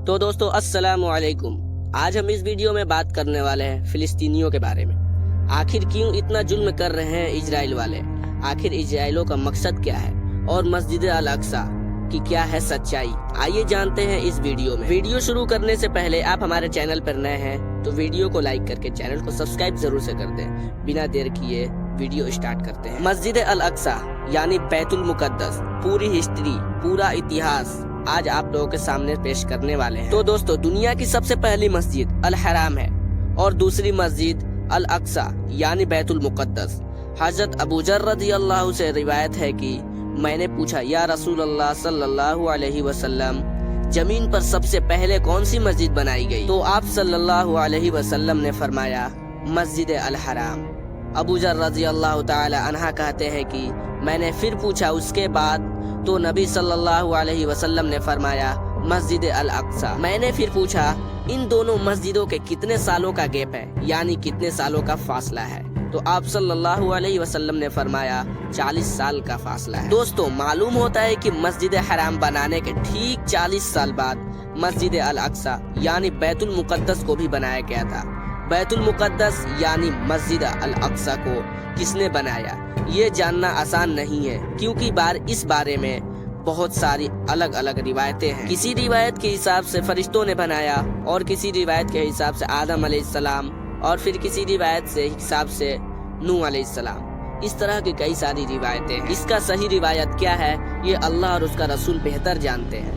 तो दोस्तों अस्सलाम वालेकुम। आज हम इस वीडियो में बात करने वाले हैं फिलिस्तीनियों के बारे में। आखिर क्यों इतना जुल्म कर रहे हैं इजराइल वाले, आखिर इजराइलों का मकसद क्या है और मस्जिद अल अक्सा की क्या है सच्चाई, आइए जानते हैं इस वीडियो में। वीडियो शुरू करने से पहले आप हमारे चैनल पर नए हैं तो वीडियो को लाइक करके चैनल को सब्सक्राइब जरूर से कर दें। बिना देर किए वीडियो स्टार्ट करते हैं। मस्जिद अल अक्सा यानी बैतुल मुकद्दस, पूरी हिस्ट्री, पूरा इतिहास आज आप लोगों के सामने पेश करने वाले हैं। तो दोस्तों, दुनिया की सबसे पहली मस्जिद अल हराम है और दूसरी मस्जिद अल अक्सा यानी बैतुल मुकद्दस। हजरत अबू जर रज़ियल्लाहु से रिवायत है कि मैंने पूछा, या रसूल अल्लाह सल्लल्लाहु अलैहि वसल्लम, जमीन पर सबसे पहले कौन सी मस्जिद बनाई गई? तो आप सल्लल्लाहु अलैहि वसल्लम ने फरमाया, मस्जिद अल हराम। अबू जर रज़ियल्लाहु ताला अन्हा कहते हैं कि मैंने फिर पूछा उसके बाद, तो नबी सल्लल्लाहु अलैहि वसल्लम ने फरमाया, मस्जिद अल अक्सा। मैंने फिर पूछा, इन दोनों मस्जिदों के कितने सालों का गैप है, यानी कितने सालों का फासला है? तो आप सल्लल्लाहु अलैहि वसल्लम ने फरमाया 40 साल का फासला है। दोस्तों, मालूम होता है कि मस्जिद हराम बनाने के ठीक 40 साल बाद मस्जिद अल अक्सा यानी बैतुल मुकद्दस को भी बनाया गया था। बैतुल मुकद्दस यानी मस्जिद अल अक्सा को किसने बनाया, ये जानना आसान नहीं है, क्योंकि इस बारे में बहुत सारी अलग अलग रिवायतें हैं। किसी रिवायत के हिसाब से फरिश्तों ने बनाया और किसी रिवायत के हिसाब से आदम अलैहिस्सलाम और फिर किसी रिवायत से हिसाब से नूह अलैहिस्सलाम। इस तरह की कई सारी रिवायतें हैं। इसका सही रिवायत क्या है ये अल्लाह और उसका रसूल बेहतर जानते हैं।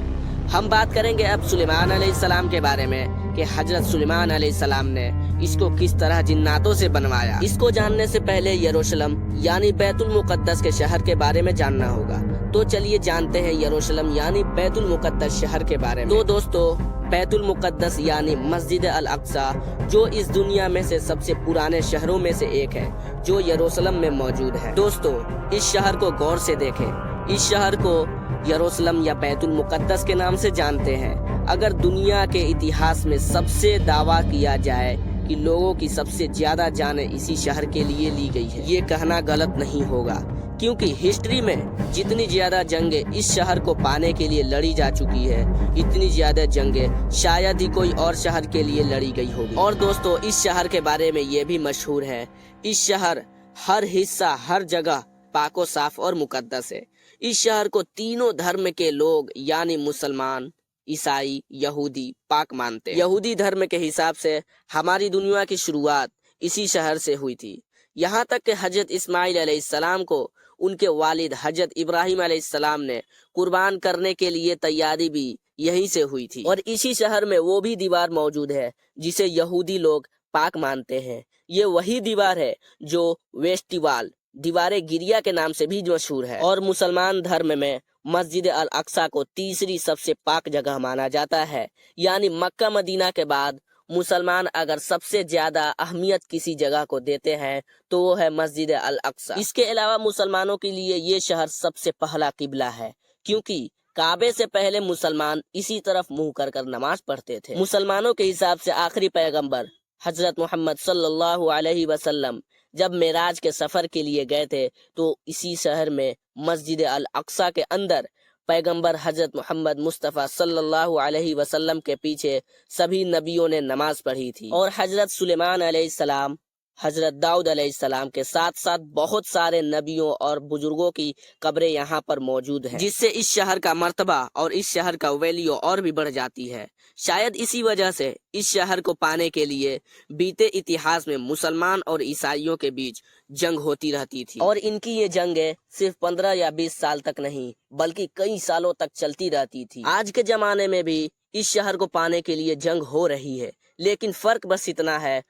हम बात करेंगे अब सुलेमान अलैहिस्सलाम के बारे में कि हजरत सुलेमान अलैहिस्सलाम ने इसको किस तरह जिन्नातों से बनवाया। इसको जानने से पहले यरूशलेम यानी बैतुल मुकद्दस के शहर के बारे में जानना होगा। तो चलिए जानते हैं यरूशलेम यानी बैतुल मुकद्दस शहर के बारे में। तो दोस्तों, बैतुल मुकद्दस यानी मस्जिद अल अक्सा जो इस दुनिया में से सबसे पुराने शहरों में से एक है, जो यरूशलेम में मौजूद है। दोस्तों, इस शहर को गौर से देखें। इस शहर को यरूशलेम या बैतुल मुकद्दस के नाम से जानते हैं। अगर दुनिया के इतिहास में सबसे दावा किया जाए कि लोगों की सबसे ज्यादा जानें इसी शहर के लिए ली गई है, ये कहना गलत नहीं होगा, क्योंकि हिस्ट्री में जितनी ज्यादा जंगें इस शहर को पाने के लिए लड़ी जा चुकी है, इतनी ज्यादा जंगें शायद ही कोई और शहर के लिए लड़ी गई होगी। और दोस्तों, इस शहर के बारे में ये भी मशहूर है, इस शहर हर हिस्सा हर जगह पाको साफ और मुकद्दस है। इस शहर को तीनों धर्म के लोग यानी मुसलमान, ईसाई, यहूदी पाक मानते हैं। यहूदी धर्म के हिसाब से हमारी दुनिया की शुरुआत इसी शहर से हुई थी। यहाँ तक कि हजरत इस्माइल अलैहिस्सलाम को उनके वालिद हजरत इब्राहिम अलैहिस्सलाम ने कुर्बान करने के लिए तैयारी भी यहीं से हुई थी। और इसी शहर में वो भी दीवार मौजूद है जिसे यहूदी लोग पाक मानते हैं। ये वही दीवार है जो वेस्ट वॉल, दीवारे गिरिया के नाम से भी मशहूर है। और मुसलमान धर्म में मस्जिद अल अक्सा को तीसरी सबसे पाक जगह माना जाता है, यानी मक्का मदीना के बाद मुसलमान अगर सबसे ज्यादा अहमियत किसी जगह को देते हैं तो वो है मस्जिद अल अक्सा। इसके अलावा मुसलमानों के लिए ये शहर सबसे पहला किबला है, क्योंकि काबे से पहले मुसलमान इसी तरफ मुंह कर कर नमाज पढ़ते थे। मुसलमानों के हिसाब से आखिरी पैगंबर हजरत मोहम्मद सल्लल्लाहु अलैहि वसल्लम जब मेराज के सफर के लिए गए थे तो इसी शहर में मस्जिद अल अक्सा के अंदर पैगंबर हजरत मोहम्मद मुस्तफ़ा सल्लल्लाहु अलैहि वसल्लम के पीछे सभी नबियों ने नमाज पढ़ी थी। और हजरत सुलेमान अलैहिस्सलाम, हजरत दाऊद अलैहिस्सलाम के साथ साथ बहुत सारे नबियों और बुजुर्गों की कब्रें यहाँ पर मौजूद हैं, जिससे इस शहर का मर्तबा और इस शहर का वैल्यू और भी बढ़ जाती है। शायद इसी वजह से इस शहर को पाने के लिए बीते इतिहास में मुसलमान और ईसाइयों के बीच जंग होती रहती थी। और इनकी ये जंगें सिर्फ 15 या 20 साल तक नहीं बल्कि कई सालों तक चलती रहती थी। आज के जमाने में भी इस शहर को पाने के लिए जंग हो रही है, लेकिन फर्क बस इतना है,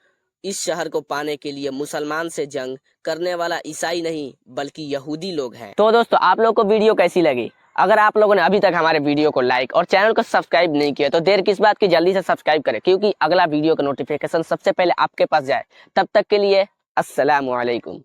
इस शहर को पाने के लिए मुसलमान से जंग करने वाला ईसाई नहीं बल्कि यहूदी लोग हैं। तो दोस्तों, आप लोग को वीडियो कैसी लगी? अगर आप लोगों ने अभी तक हमारे वीडियो को लाइक और चैनल को सब्सक्राइब नहीं किया तो देर किस बात की, जल्दी से सब्सक्राइब करें, क्योंकि अगला वीडियो का नोटिफिकेशन सबसे पहले आपके पास जाए। तब तक के लिए अस्सलामु अलैकुम।